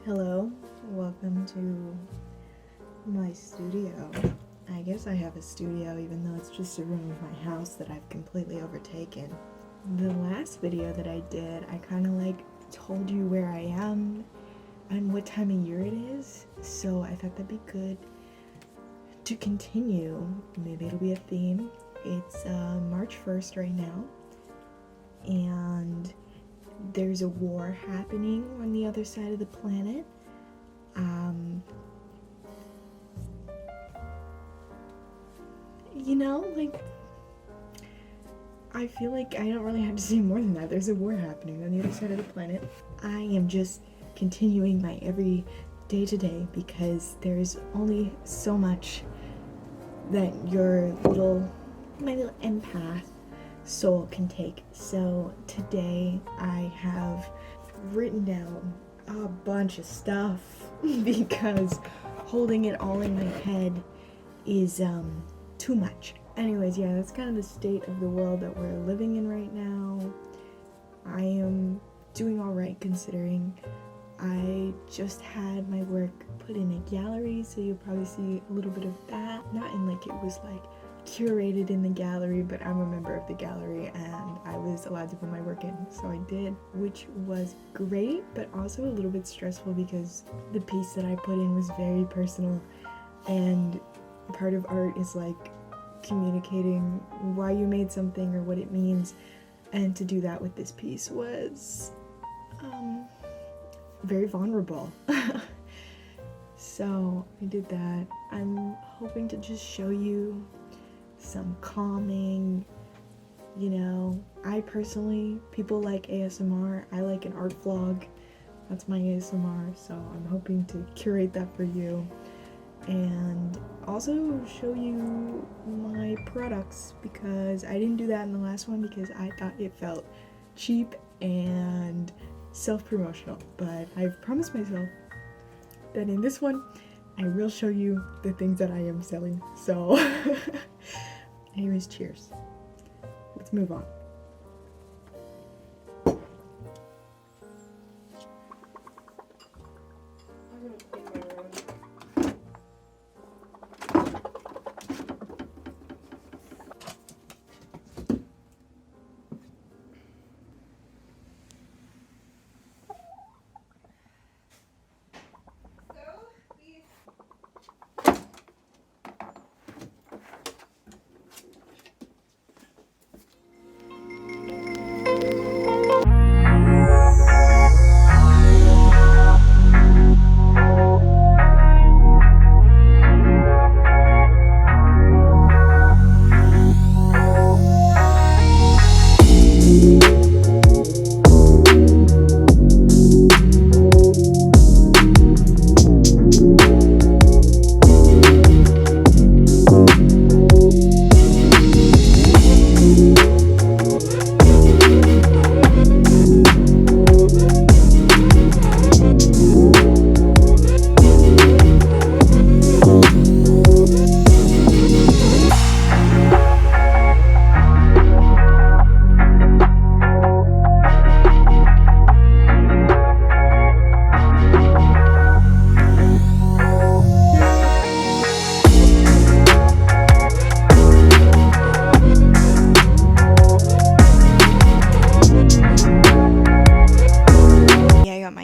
Hello, welcome to my studio. I guess I have a studio even though it's just a room of my house that I've completely overtaken. The last video that I did, I kind of told you where I am and what time of year it is, so I thought that'd be good to continue. Maybe it'll be a theme. It's March 1st right now, and there's a war happening on the other side of the planet. I feel like I don't really have to say more than that. There's a war happening on the other side of the planet. I am just continuing my every day to day because there's only so much that my little empath soul can take. So today I have written down a bunch of stuff because holding it all in my head is too much. Anyways, yeah, that's kind of the state of the world that we're living in right now. I am doing all right considering. I just had my work put in a gallery, so you'll probably see a little bit of that. Not in it was curated in the gallery, but I'm a member of the gallery and I was allowed to put my work in, so I did, which was great, but also a little bit stressful because the piece that I put in was very personal, and part of art is communicating why you made something or what it means, and to do that with this piece was very vulnerable. So I did that. I'm hoping to just show you some calming, I personally, people like ASMR, I like an art vlog, that's my ASMR, so I'm hoping to curate that for you, and also show you my products, because I didn't do that in the last one because I thought it felt cheap and self-promotional, but I've promised myself that in this one I will show you the things that I am selling. So anyways, cheers. Let's move on.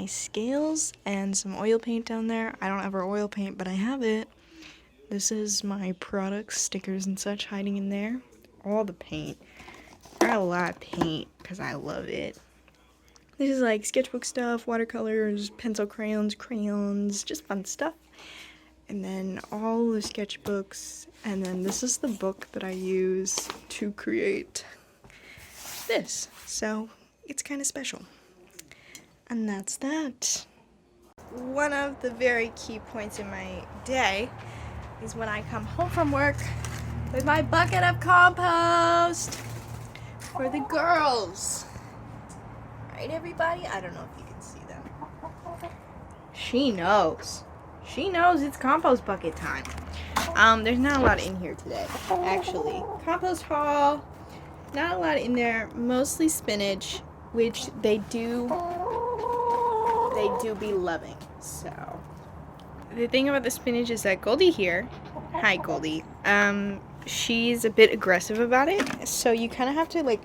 Scales and some oil paint down there. I don't ever oil paint, but I have it. This is my products, stickers and such hiding in there. All the paint. I got a lot of paint because I love it. This is sketchbook stuff, watercolors, pencil crayons, just fun stuff. And then all the sketchbooks, and then this is the book that I use to create this. So it's kind of special. And that's that. One of the very key points in my day is when I come home from work with my bucket of compost for the girls. Right, everybody? I don't know if you can see them. She knows. She knows it's compost bucket time. There's not a lot in here today, actually. Compost haul, not a lot in there. Mostly spinach, which they do be loving. So, the thing about the spinach is that Goldie here, hi Goldie, she's a bit aggressive about it, so you kind of have to like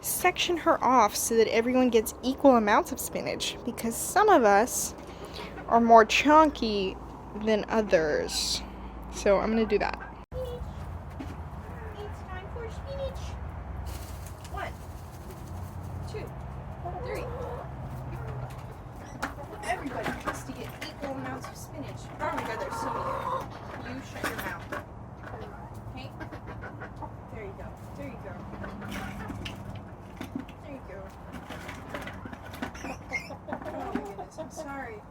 section her off so that everyone gets equal amounts of spinach, because some of us are more chunky than others. So I'm gonna do that. It's time for spinach. 1, 2, 3. Everybody has to get equal amounts of spinach. Oh my god, there's so many. You shut your mouth. Okay? There you go. There you go. There you go. Oh my goodness, I'm sorry.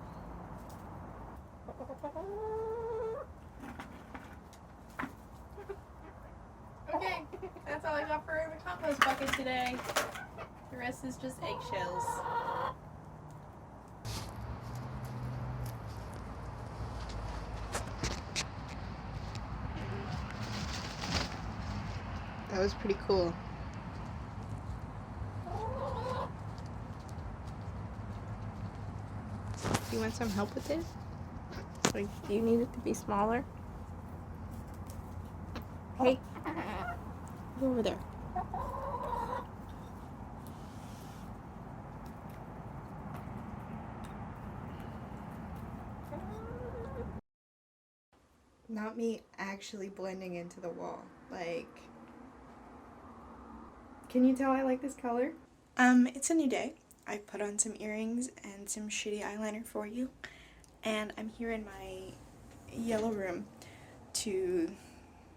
Okay, that's all I got for the compost bucket today. The rest is just eggshells. That was pretty cool. You want some help with this? Like, do you need it to be smaller? Hey, go over there. Not me actually blending into the wall. Like, can you tell I like this color? It's a new day. I put on some earrings and some shitty eyeliner for you. And I'm here in my yellow room to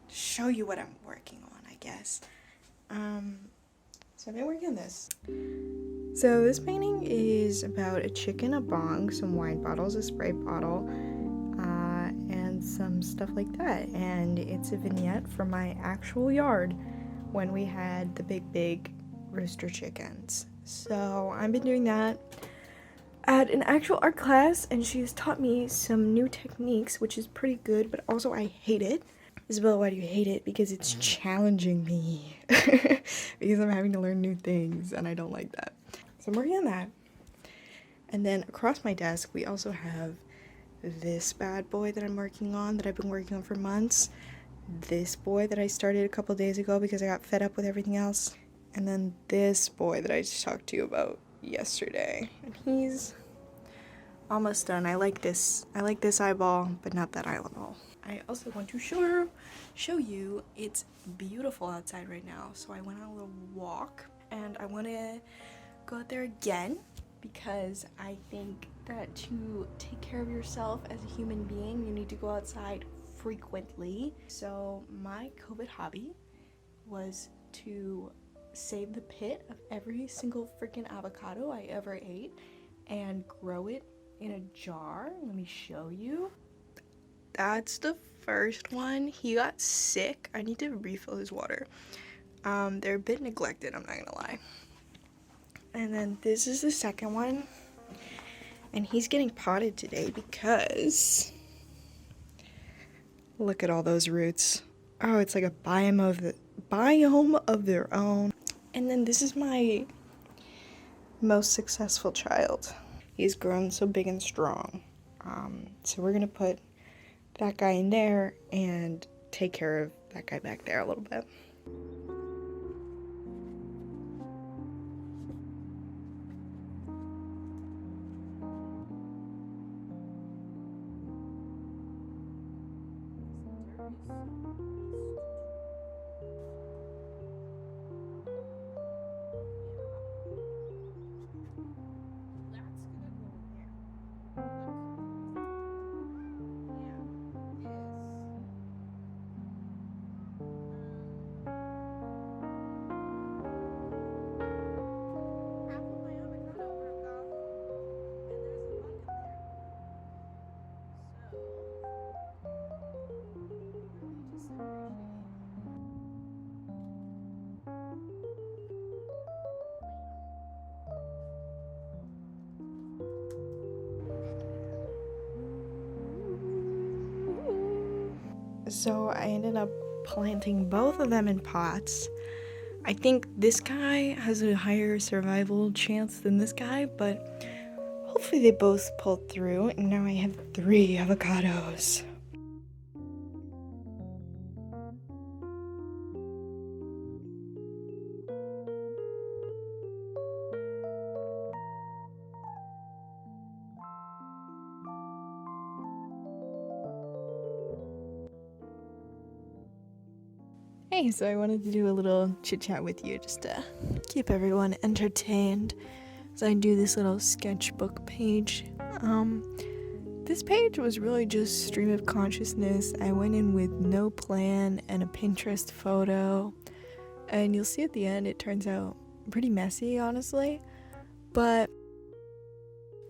show you what I'm working on, I guess. So I've been working on this. So this painting is about a chicken, a bong, some wine bottles, a spray bottle, and some stuff like that. And it's a vignette from my actual yard when we had the big rooster chickens. So I've been doing that at an actual art class, and she's taught me some new techniques, which is pretty good, but also I hate it. Isabella, why do you hate it? Because it's challenging me. Because I'm having to learn new things, and I don't like that. So I'm working on that. And then across my desk, we also have this bad boy that I'm working on, that I've been working on for months. This boy that I started a couple days ago because I got fed up with everything else. And then this boy that I just talked to you about yesterday. And he's almost done. I like this eyeball, but not that eyeball. I also want to show you it's beautiful outside right now. So I went on a little walk, and I want to go out there again because I think that to take care of yourself as a human being, you need to go outside frequently. So my COVID hobby was to save the pit of every single freaking avocado I ever ate and grow it in a jar. Let me show you. That's the first one. He got sick. I need to refill his water. They're a bit neglected, I'm not gonna lie. And then this is the second one. And he's getting potted today because look at all those roots. Oh, it's like a biome of their own. And then this is my most successful child. He's grown so big and strong. So we're gonna put that guy in there and take care of that guy back there a little bit. So I ended up planting both of them in pots. I think this guy has a higher survival chance than this guy, but Hopefully they both pulled through, and now I have 3 avocados. Hey, so I wanted to do a little chit chat with you just to keep everyone entertained as I do this little sketchbook page. This page was really just stream of consciousness. I went in with no plan and a Pinterest photo, and you'll see at the end it turns out pretty messy, honestly. But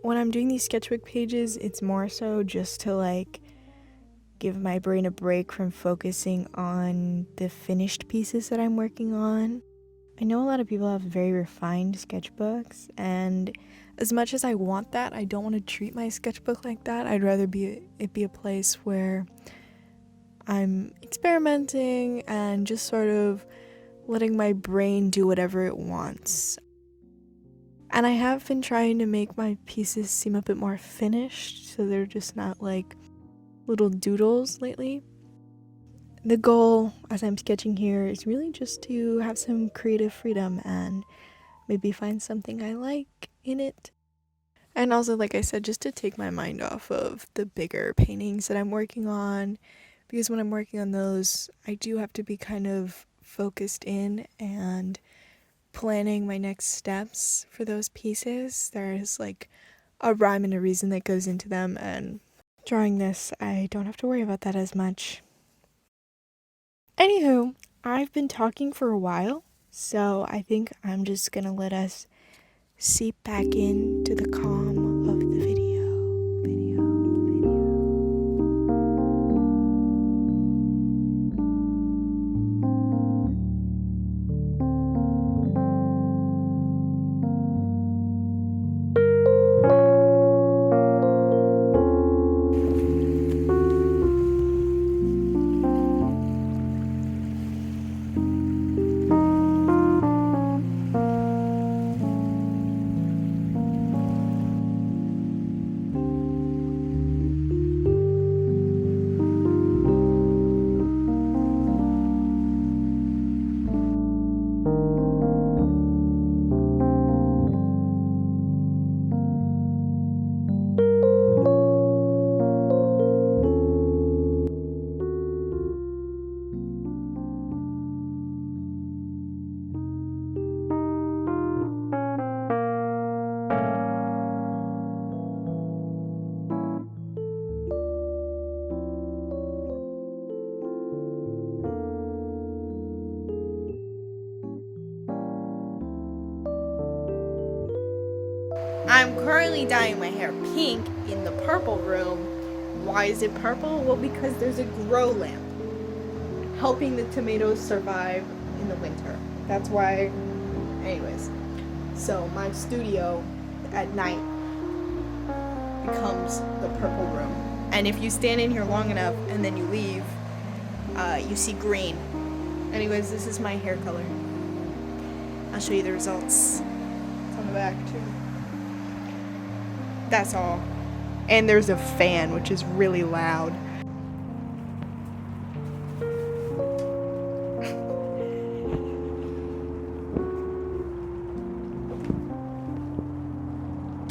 when I'm doing these sketchbook pages, it's more so just to like give my brain a break from focusing on the finished pieces that I'm working on. I know a lot of people have very refined sketchbooks, and as much as I want that, I don't want to treat my sketchbook like that. I'd rather it be a place where I'm experimenting and just sort of letting my brain do whatever it wants. And I have been trying to make my pieces seem a bit more finished, so they're just not like little doodles lately. The goal, as I'm sketching here, is really just to have some creative freedom and maybe find something I like in it. And also, like I said, just to take my mind off of the bigger paintings that I'm working on, because when I'm working on those, I do have to be kind of focused in and planning my next steps for those pieces. There's like a rhyme and a reason that goes into them, and drawing this, I don't have to worry about that as much. Anywho, I've been talking for a while, so I think I'm just gonna let us seep back into the calm of the video. I'm currently dyeing my hair pink in the purple room. Why is it purple? Well, because there's a grow lamp helping the tomatoes survive in the winter. That's why. Anyways, so my studio at night becomes the purple room. And if you stand in here long enough and then you leave, you see green. Anyways, this is my hair color. I'll show you the results. It's on the back too. That's all. And there's a fan, which is really loud.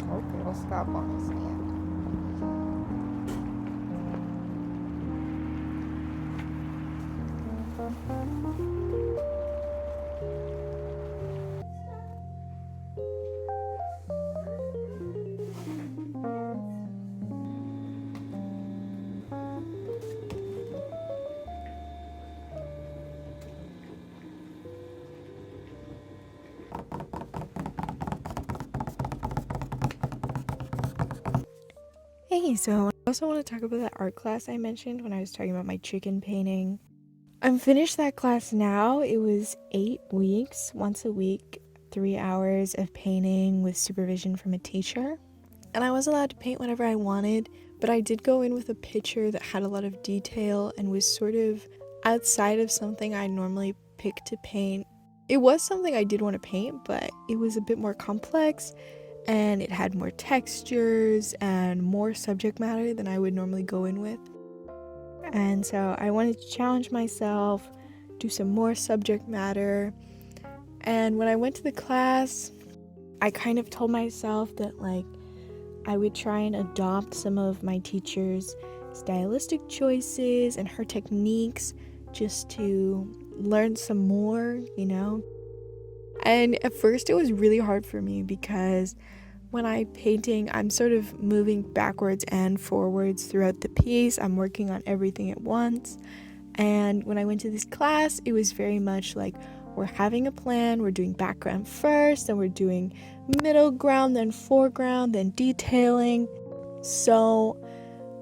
Okay, I'll stop on the stand. Hey, so I also want to talk about that art class I mentioned when I was talking about my chicken painting. I'm finished that class now. It was 8 weeks, once a week, 3 hours of painting with supervision from a teacher. And I was allowed to paint whenever I wanted, but I did go in with a picture that had a lot of detail and was sort of outside of something I normally pick to paint. It was something I did want to paint, but it was a bit more complex, and it had more textures and more subject matter than I would normally go in with. And so I wanted to challenge myself, do some more subject matter. And when I went to the class, I kind of told myself that like I would try and adopt some of my teacher's stylistic choices and her techniques just to learn some more, you know. And at first it was really hard for me because when I'm painting, I'm sort of moving backwards and forwards throughout the piece. I'm working on everything at once. And when I went to this class, it was very much like we're having a plan, we're doing background first, and we're doing middle ground, then foreground, then detailing. So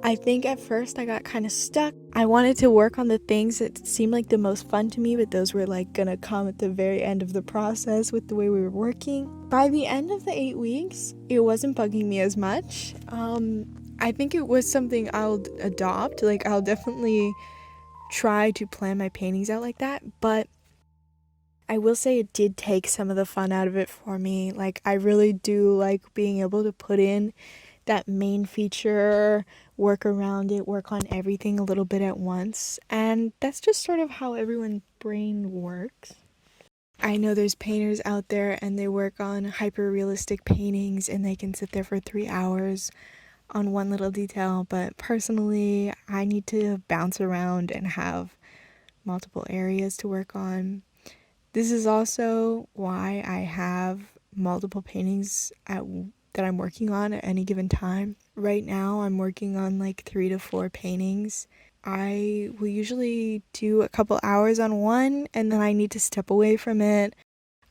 I think at first I got kind of stuck. I wanted to work on the things that seemed like the most fun to me, but those were like gonna come at the very end of the process with the way we were working. By the end of the 8 weeks, it wasn't bugging me as much. I think it was something I'll adopt. Like I'll definitely try to plan my paintings out like that, but I will say it did take some of the fun out of it for me. Like I really do like being able to put in that main feature, work around it, work on everything a little bit at once. And that's just sort of how everyone's brain works. I know there's painters out there and they work on hyper realistic paintings and they can sit there for 3 hours on one little detail, but personally I need to bounce around and have multiple areas to work on. This is also why I have multiple paintings that I'm working on at any given time. Right now I'm working on like 3 to 4 paintings. I will usually do a couple hours on one and then I need to step away from it.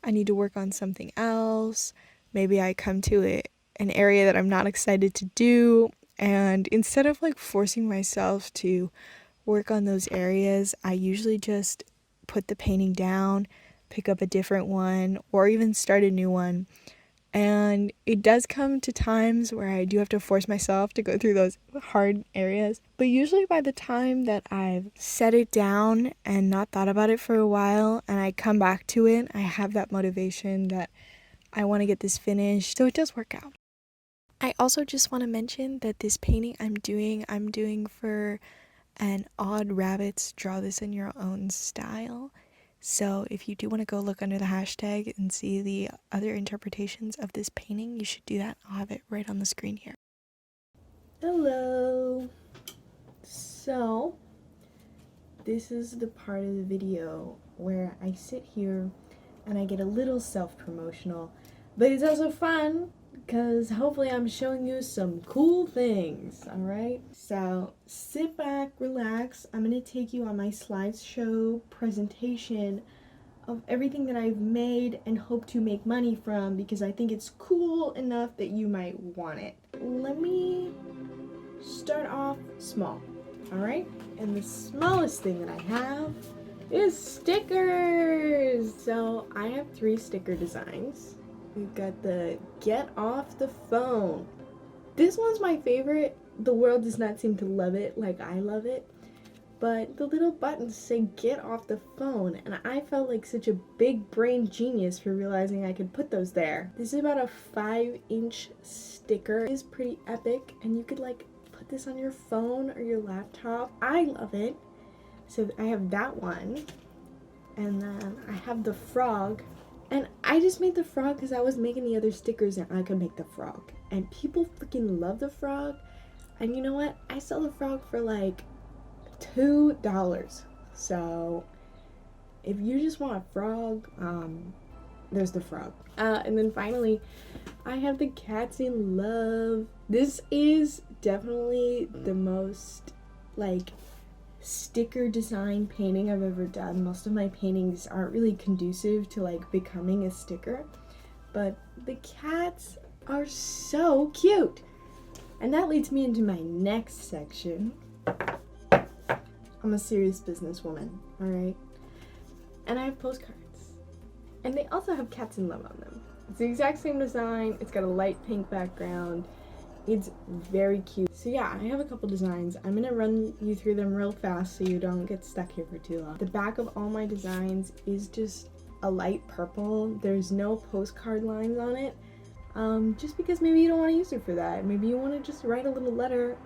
I need to work on something else. Maybe I come to an area that I'm not excited to do, and instead of like forcing myself to work on those areas, I usually just put the painting down, pick up a different one, or even start a new one. And it does come to times where I do have to force myself to go through those hard areas. But usually by the time that I've set it down and not thought about it for a while and I come back to it, I have that motivation that I want to get this finished. So it does work out. I also just want to mention that this painting I'm doing for an Odd Rabbits Draw This in Your Own Style. So if you do want to go look under the hashtag and see the other interpretations of this painting, you should do that. I'll have it right on the screen here. Hello! So, this is the part of the video where I sit here and I get a little self-promotional, but it's also fun because hopefully I'm showing you some cool things, alright? So sit back, relax. I'm going to take you on my slideshow presentation of everything that I've made and hope to make money from because I think it's cool enough that you might want it. Let me start off small, alright? And the smallest thing that I have is stickers! So I have 3 sticker designs. We've got the Get Off the Phone. This one's my favorite. The world does not seem to love it like I love it. But the little buttons say Get Off the Phone, and I felt like such a big brain genius for realizing I could put those there. This is about a 5-inch sticker. It is pretty epic, and you could like put this on your phone or your laptop. I love it. So I have that one, and then I have the frog. And I just made the frog because I was making the other stickers and I could make the frog. And people freaking love the frog. And you know what? I sell the frog for like $2. So if you just want a frog, there's the frog. And then finally, I have the Cats in Love. This is definitely the most like sticker design painting I've ever done. Most of my paintings aren't really conducive to like becoming a sticker, but the cats are so cute. And that leads me into my next section. I'm a serious businesswoman, alright? And I have postcards. And they also have Cats in Love on them. It's the exact same design. It's got a light pink background. It's very cute. So yeah, I have a couple designs. I'm gonna run you through them real fast so you don't get stuck here for too long. The back of all my designs is just a light purple. There's no postcard lines on it. just because maybe you don't want to use it for that. Maybe you want to just write a little letter.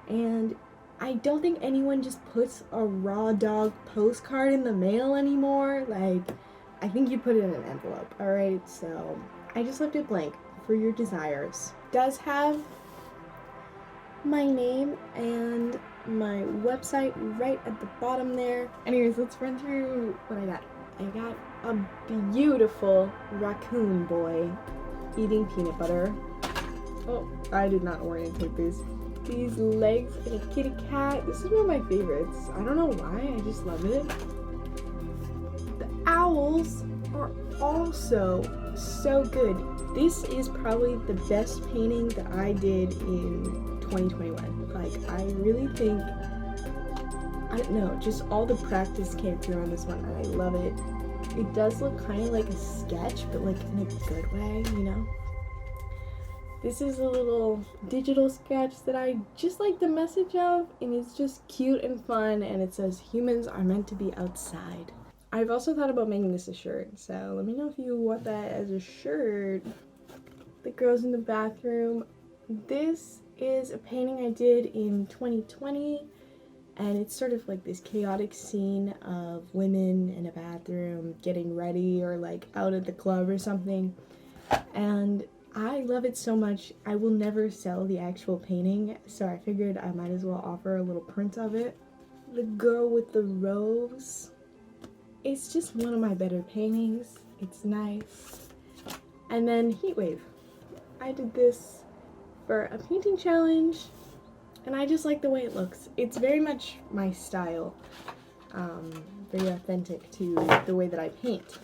And I don't think anyone just puts a raw dog postcard in the mail anymore. Like, I think you put it in an envelope, alright? So, I just left it blank for your desires. It does have my name and my website right at the bottom there. Anyways, let's run through what I got. I got a beautiful raccoon boy eating peanut butter. Oh, I did not orientate these. These legs and a kitty cat. This is one of my favorites. I don't know why, I just love it. The owls are also so good. This is probably the best painting that I did in 2021. Like, I really think, I don't know, just all the practice came through on this one and I love it. It does look kind of like a sketch, but like in a good way, you know? This is a little digital sketch that I just like the message of, and it's just cute and fun, and it says humans are meant to be outside. I've also thought about making this a shirt, so let me know if you want that as a shirt. The girls in the bathroom. This is a painting I did in 2020, and it's sort of like this chaotic scene of women in a bathroom getting ready or like out at the club or something, and I love it so much. I will never sell the actual painting, so I figured I might as well offer a little print of it. The girl with the rose. It's just one of my better paintings. It's nice. And then Heatwave. I did this for a painting challenge, and I just like the way it looks. It's very much my style. Very authentic to the way that I paint.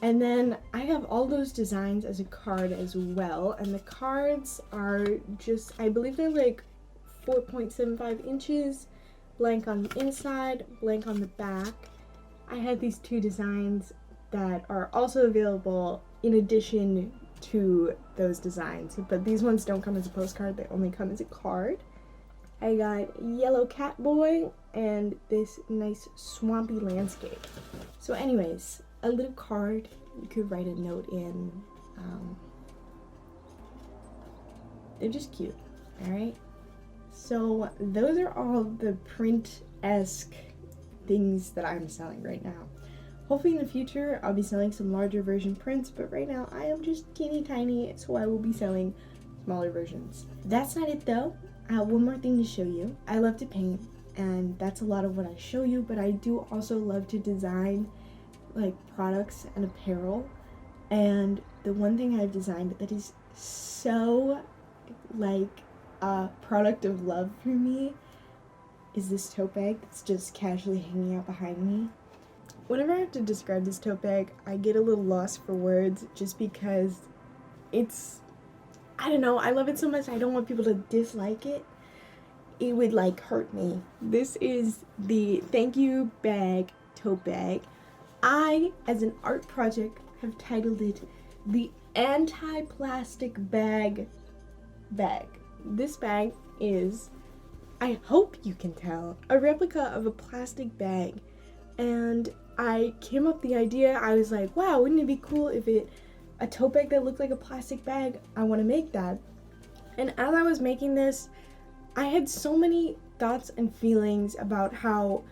And then I have all those designs as a card as well, and the cards are just, I believe they're like 4.75 inches, blank on the inside, blank on the back. I had these two designs that are also available in addition to those designs, but these ones don't come as a postcard, they only come as a card. I got Yellow Cat Boy and this nice swampy landscape. So anyways, a little card you could write a note in. They're just cute, alright? So those are all the print-esque things that I'm selling right now. Hopefully in the future I'll be selling some larger version prints, but right now I am just teeny tiny, so I will be selling smaller versions. That's not it though. I have one more thing to show you. I love to paint, and that's a lot of what I show you, but I do also love to design like products and apparel. And the one thing I've designed that is so like a product of love for me is this tote bag that's just casually hanging out behind me. Whenever I have to describe this tote bag, I get a little lost for words just because it's, I don't know, I love it so much I don't want people to dislike it. It would like hurt me. This is the thank you bag tote bag. I, as an art project, have titled it the anti-plastic bag. This bag is, I hope you can tell, a replica of a plastic bag. And I came up with the idea, I was like, wow, wouldn't it be cool if a tote bag that looked like a plastic bag? I want to make that. And as I was making this, I had so many thoughts and feelings about how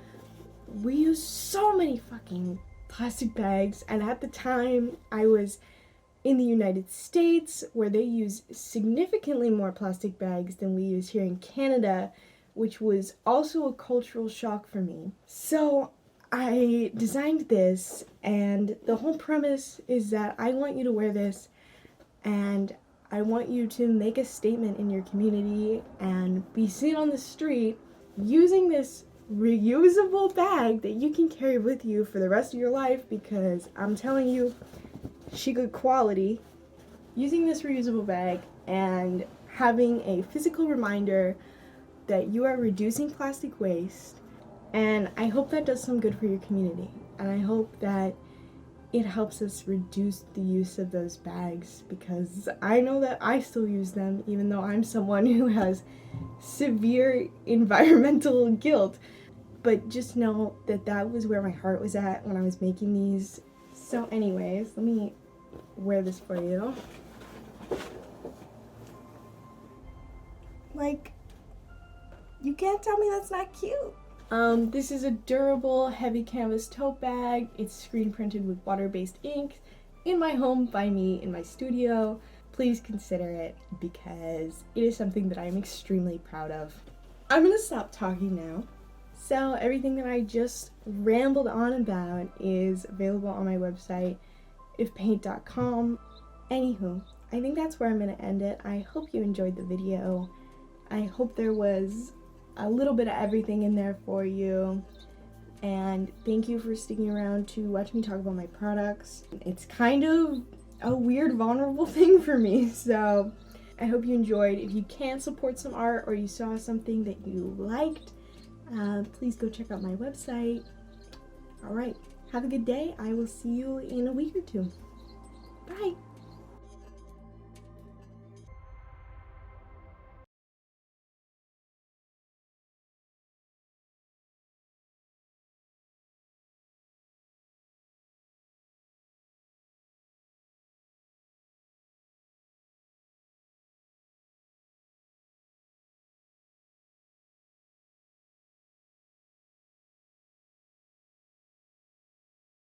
we use so many fucking plastic bags, and at the time I was in the United States where they use significantly more plastic bags than we use here in Canada, which was also a cultural shock for me. So I designed this, and the whole premise is that I want you to wear this and I want you to make a statement in your community and be seen on the street using this reusable bag that you can carry with you for the rest of your life, because I'm telling you, she good quality. Using this reusable bag and having a physical reminder that you are reducing plastic waste, and I hope that does some good for your community, and I hope that it helps us reduce the use of those bags, because I know that I still use them even though I'm someone who has severe environmental guilt. But just know that that was where my heart was at when I was making these. So anyways, let me wear this for you. can't tell me that's not cute. This is a durable, heavy canvas tote bag. It's screen printed with water-based ink in my home by me in my studio. Please consider it because it is something that I'm extremely proud of. I'm gonna stop talking now. So everything that I just rambled on about is available on my website, ifpaint.com. Anywho, I think that's where I'm gonna end it. I hope you enjoyed the video. I hope there was a little bit of everything in there for you. And thank you for sticking around to watch me talk about my products. It's kind of a weird, vulnerable thing for me, so I hope you enjoyed. If you can support some art or you saw something that you liked, please go check out my website. All right, have a good day. I will see you in a week or two. Bye.